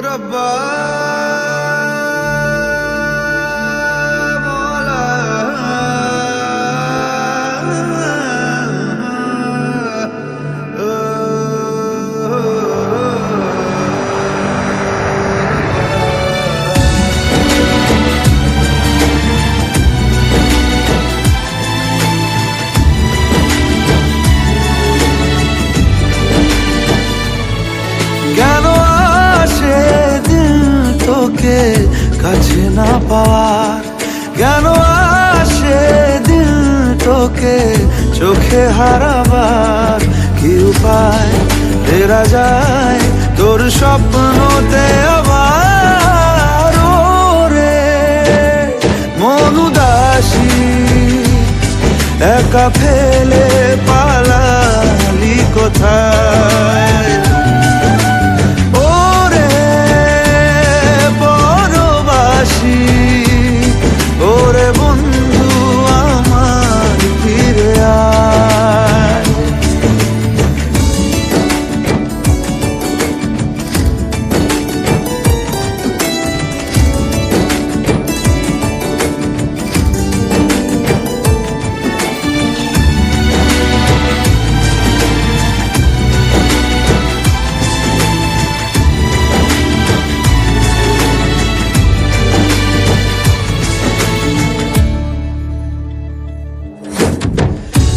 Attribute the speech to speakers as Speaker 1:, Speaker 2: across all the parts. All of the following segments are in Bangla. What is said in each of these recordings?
Speaker 1: रब्बा मौला কেন আসে দিল তোকে কাছে না পাওয়ার, কেন আসে দিল তোকে চোখে হারাবার, কি উপায় ফেরা যায় তোর স্বপ্নতে আবার, রে মন উদাসী একা ফেলে পালালি কোথায়, ওরে বন্ধু আমার ফিরে আয়।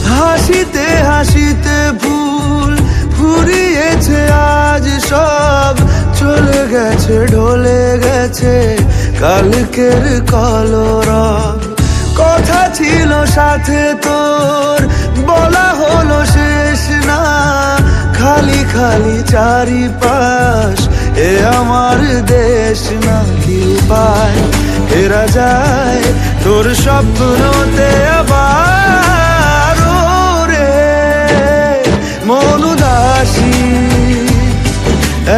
Speaker 1: হাসিতে হাসিতে ভুল ফুরিয়েছে আজ সব, চলে গেছে ঢলে গেছে কালকের কলরব, কথা ছিল সাথে তোর বলা হলো শেষ না, খালি খালি চারিপাশ এ আমার দেশ না, কি উপায় ফেরা যায় তোর স্বপ্নতে আবার, মন উদাসী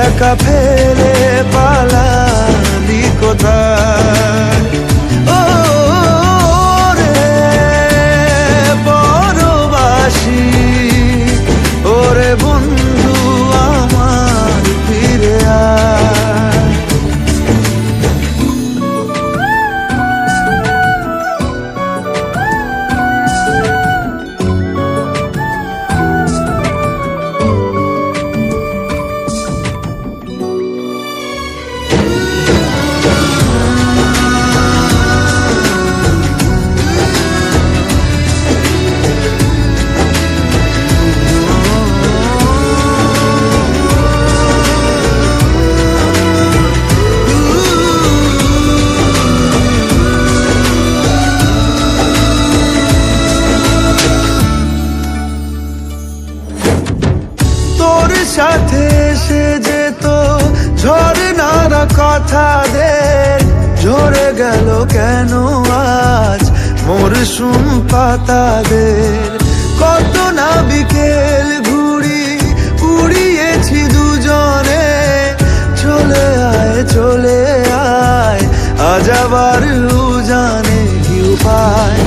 Speaker 1: একা ফেলে পালালি কোথায়, ও রে পরবাসী ওরে বন্ধু আমার ফিরে আয়। সাথে এসে যেত ঝরনার কথাদের, ঝরে গেল কেন আজ মরশুম পাতাদের, কত না বিকেল ঘুড়ি উড়িয়েছি দুজনে, চলে আয় আজ আবার উজানে, কি উপায়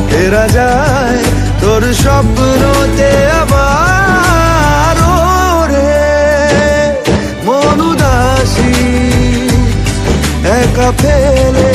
Speaker 1: ফেরা যায় তোর স্বপ্নতে আবার, মন উদাসী একা ফেলে